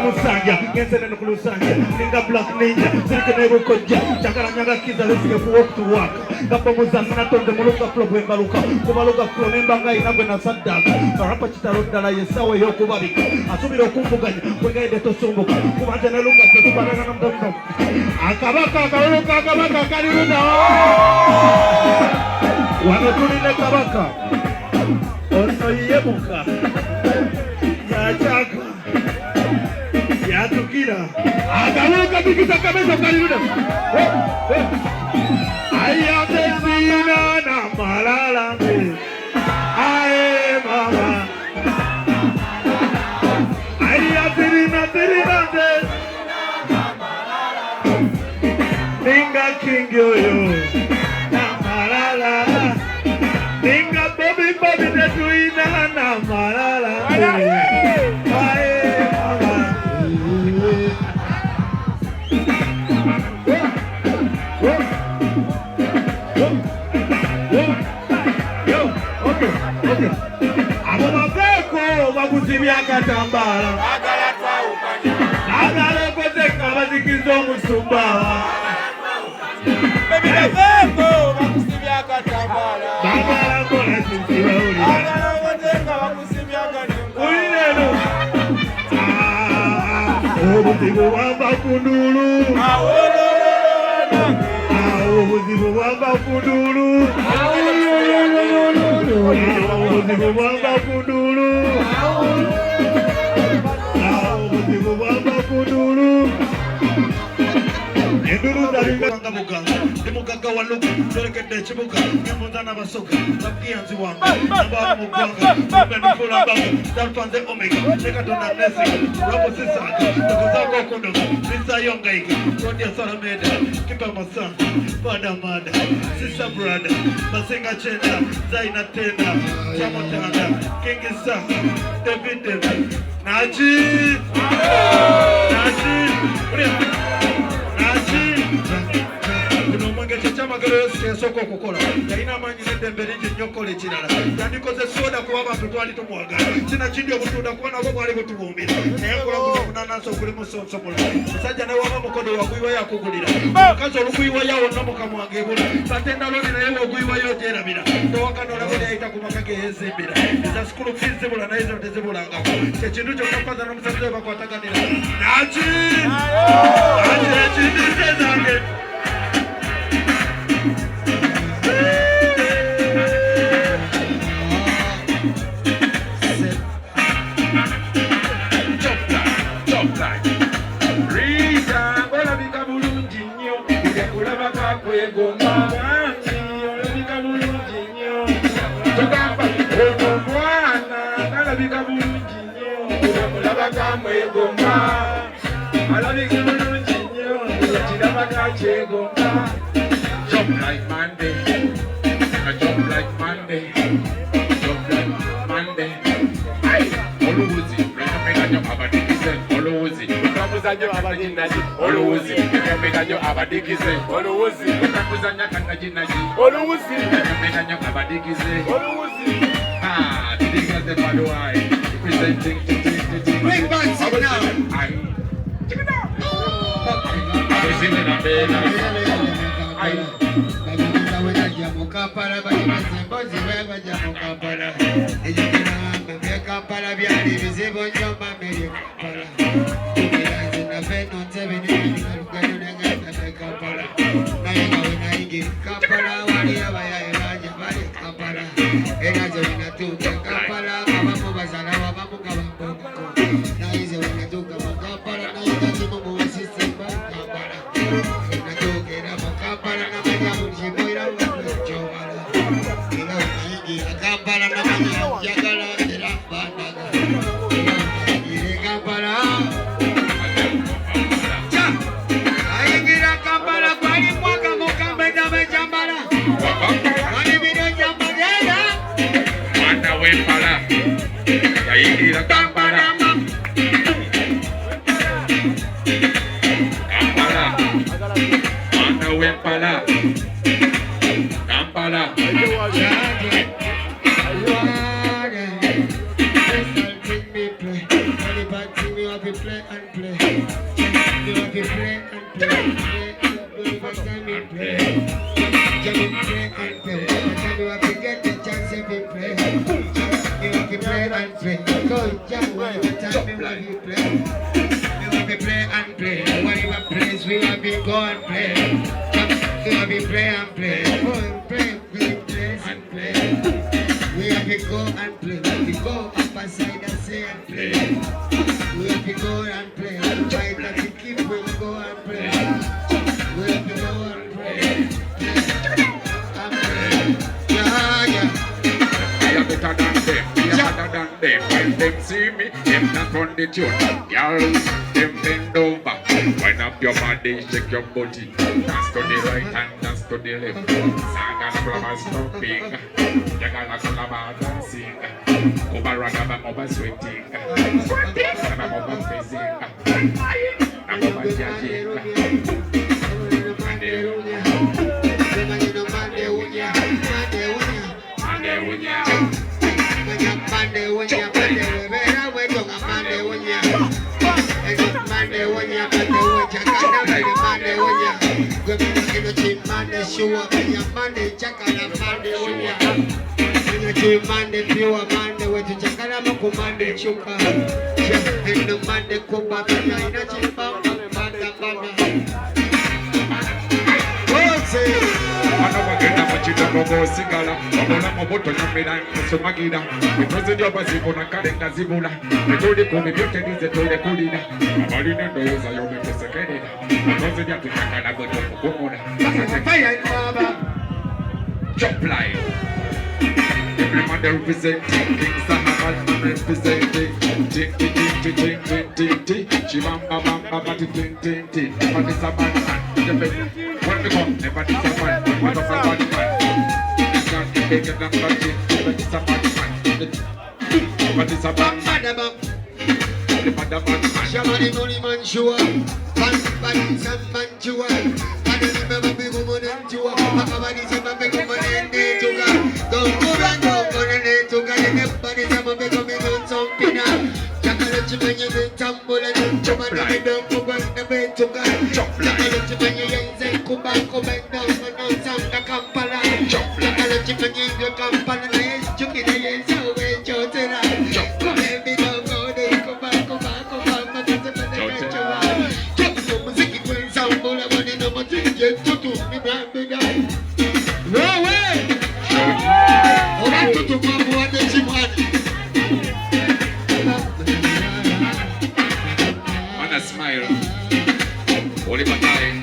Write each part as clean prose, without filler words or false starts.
Musanja, Gensen and Kulusanja, Ninga Black Ninja, Sikanebo Koja, Chakaranga Kiza, let's get walk to work. Kapamuzana told the Moluka Club in Baluka, Kumaluka Flonembanga in Abena Sada, Rapachita Rodala, Yasawa Yokubabi, Asumiro Kumbugan, Pugay de Tosumbo, Kumajana Luka, Kubanam, Akabaka, Kabaka, Karuna, Wanakuna Kabaka, Ono Yebuka, Yachaka. Tukira agaruka tikita kabisa karibu ayate sina na malala ae mama ayate sina na malala ninga kingyoyo na malala ninga baby detuina na malala Tambara agala koteka bazikizo musumbawa baby naveko bakusibya katambara bagala kona sinziwa uli agala koteka bakusibya katambara uli lelo obuzibu wamba kundulu obuzibu wamba kundulu obuzibu wamba kundulu Enduru dari muganga muganga muganga waluka sorekete chibuka mundana basoka takianzi wanga namba muganga benifula banga dalfanze omega cheka dona nesi robo sisaka takuzako kondo sisa yonga iki kodia salameda kipa masana pada mada sisa brother basenga chenda zaina tenda chamotanda kingisa David Naji soko kukola yaina manyi nedembere nyokole kirala yandikoze soda kuba abantu twali tumwagala kina kindi obutunda kuba nabo bwali butubumbira naye kola kunananso kuli musonsomola musajja ne waba mukodo wakuyiwa yakugulira mukazi olukuyiwa yawo nomukamwange ebula batenda loni naye ogwiwa yoterabira towakanola buli ayita ku maka ge yezimbira eza sikulu fees zibula naye zo tezibulangako ekintu kyokkapaza n'omusajja we bakwataganira naki ekindi sezange Jump like Monday, jump like Monday, jump like Monday. Hey, Oluzi, remember your abadikise. Oluzi, remember your abadinaji. Oluzi, remember your abadikise. Oluzi, remember your kanajinaji. Oluzi, remember your abadikise. Oluzi. Ah, today is the Paduai presenting. Bring back signal. Check it out. I'm singing a bell. Para bajibozi baba jamuka para ejina mbeka para byali bizibo njoma mbere para tukiranze na feno tebeni ngalugano nanga mbeka para naye ngawe naingi kapara wali abayaye baje bali kapara enazo inatuka kapara abamu bazana abamu kabako naize inatuka kapara naye ngati mu system kapara inatuka na kapara na majamu jiboira Kampala na manya jagala tera banaga ire Kampala cha aingira Kampala kwani mwaka mukamba na mejambala kwani bino jambagela mwana wempala aingira Kampala Kampala mwana wempala Jam pray and pray. Every time you have to get the chance, you pray. You have to pray and pray. Go jam every time you have to play. You have to pray and pray. Whatever place we have to go and play. You have to pray and play. Go and play. Place and play. We have to go and play. We go up aside and say and play. We have to go and play. Try not to keep when we go and play. We have to go and pray. And pray. Yeah, yeah. I am better than them. I am better than them. When them see me, them not run the tune. Girl, them bend over. Wind up your body, shake your body. Dance to the right and dance to the left. Saga la blabber stopping. Yaga la blabber dancing. Over ragaba, over sweating. Sweating, I'm over facing. I'm over judging. Show up in your Monday, check on a Monday when you're Monday, pure Monday, when you check on a Monday, chuka. In the Monday, come back in a chimpa, Go sigala, Omola Moboto Yamida, Sumagida, the president of Azibona Karenda Zibula, the Todi Kumi Butin, the Todi Kulina, Marina knows I owe the second. The president of Takana Gomona, Fire Baba, Chop Line. Every man representing King Sahabat, representing Chibamba Baba, Tintin, but it's a bad man. When we come, never disappoint, what of a bad man. Take it up, but it's a bad man. But it's a bad man. The bad man. Shamani Noli Manchua, Pan San Manchua, Panama Big Woman and Chua, Pacavani Sama Begoman and Tuga, don't go and go and Tuga, everybody Sama Begoman on some pina. Chakalachi Tumble and Chomani don't go and the bed to God. Chakalachi and Kubanko and down and some the Kampala. Chakalachi and the Kampala is Chuki and so way Jotera. Maybe don't go there, Kubanko, Music when some bull of money no more to get to me, Brandon. No way! Oh, I took to come what they see one. Smile. Oliver Time.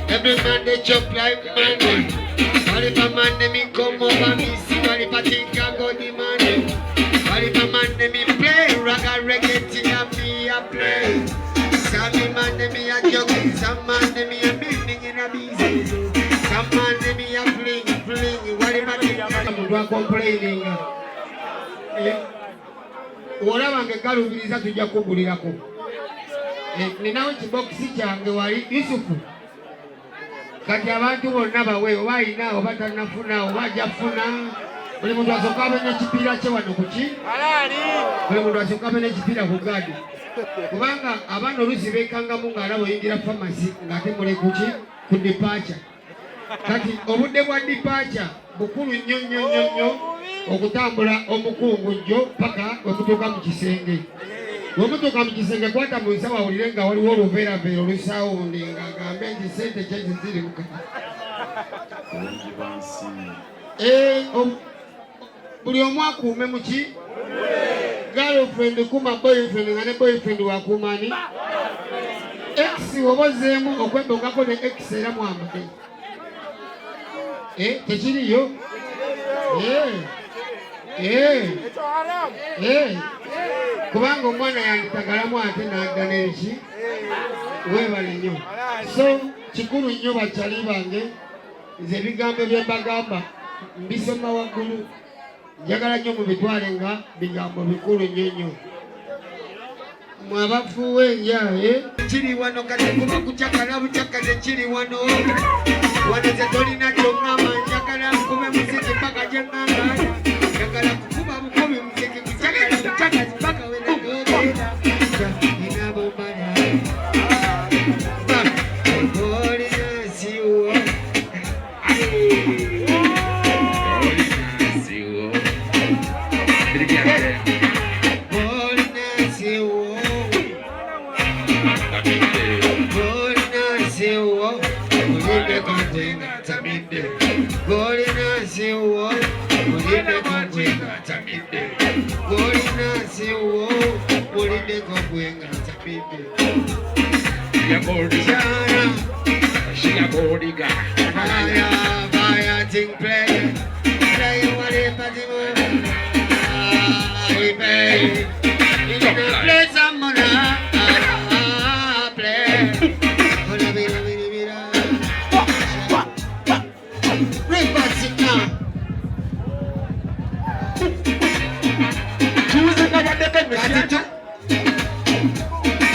Every man they jump like money. If a man they me come over me see, if I think I go the money. If a man they me play, raga reggae thing and me a play. Some man they me a jogging, some man they me a building in a business. Some man they me a fling. What if I think I'm not complaining? Whatever I can do is that to Jakubulako. Ninawe chibokisi change wali Yusufu. Kati abantu bonna bawe obayina obata nafuna obajafuna buli muntu asokabe n'ekipiira kye wano kuki buli muntu asokabe n'ekipiira ku gadi kubanga abaana oluusi beekangamu ng'alaba oyingira famasi ng'ate mule kuki ku dipacha kati obudde bwa dipacha bukulu nnyo okutambula omukungu paka okutuuka mu kisenge. Womutuuka mu kisenge kwata mu nsawo awulire nga waliwo oluveeraveera olusawundi ng'agambe nti sente kye ziri mu buli omu akuume mu ki girlfriend kuma boyfriend nga ne boyfriend wakuumani x obozeemu okwebongako ne x era mwambade tekiriyo kubanga omwana yanditagalamu ate n'addala eki weebale nnyo so kikulu nnyo bakyali bange nze ebigambo bye mbagamba mbisoma waggulu njagala nnyo mubitwale nga bigambo bikulu nnyo mwabafuwe yae chiri wano kati kuba kuchakala buchakaze chiri wano waneze tolina kyongama njakala nkube muziki mpaka jenganga njakala kukuba bukubi muziki kuchakala buchakaze mpaka wena gogera inabombaya Holy Nasiwo She a body guy. Fire, ting play. Play what it play. Play some money. Play. Reverse it now.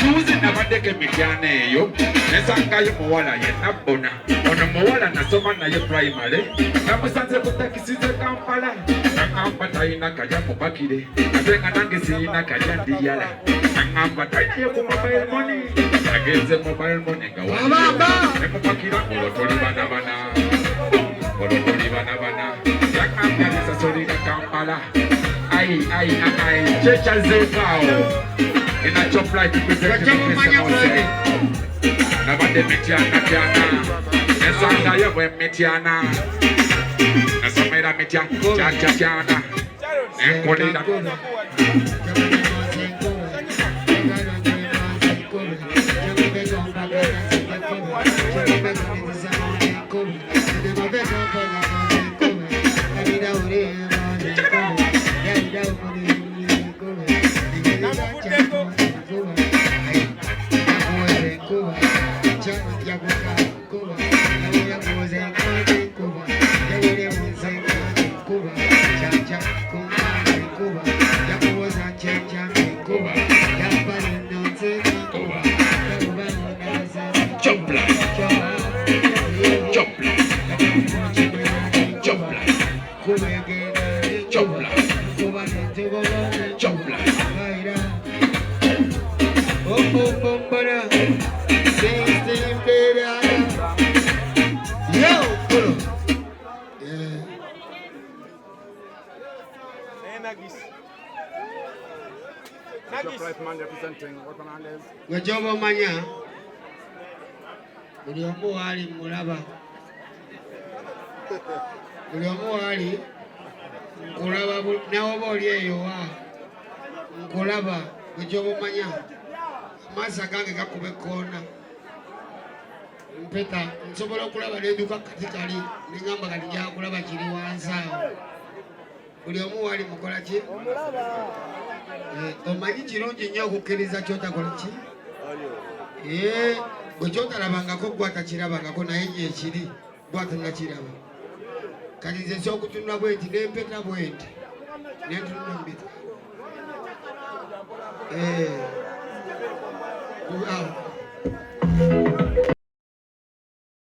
Choosing never take a Mikiane, yo. Nesanga yo Moala, Yenabona. On a Moala, Nasoma, na yo primary. Namusante Kutakisi, Kampala. Nakampataina Kajapo Bakide. Natangasina Kajandi Yala. Nakampataina Yoko mobile money. Against the mobile money. Nepakira, Molotoli Banabana. Molotoli Banabana. Yakampa, Solida Kampala. Ai, Checha Zefao. In a chop like you present to the Christian. Nabande Mitiana Tiana. Nesanga Yawe Mitiana. Nasameda Mitiana. Chachana. Encolida. Wejobo manya buli omu wali mulaba buli omu wali nkulaba nawoba oli eyo wa nkulaba wejobo manya amaaso gange gakuba ekkoona mpeta nsobola okulaba n'eduuka kati kali nengamba kati gyakulaba kiri wansi awo buli omu wali mukola ki omanyi kirungi nnyo okukkiriza kyotakola ki bwe kyotalabangako gwatakirabangako naye gyekiri gwatanakiraba kati nze nsobola okutunula bwenti nempeta bwenti nentunula mpeta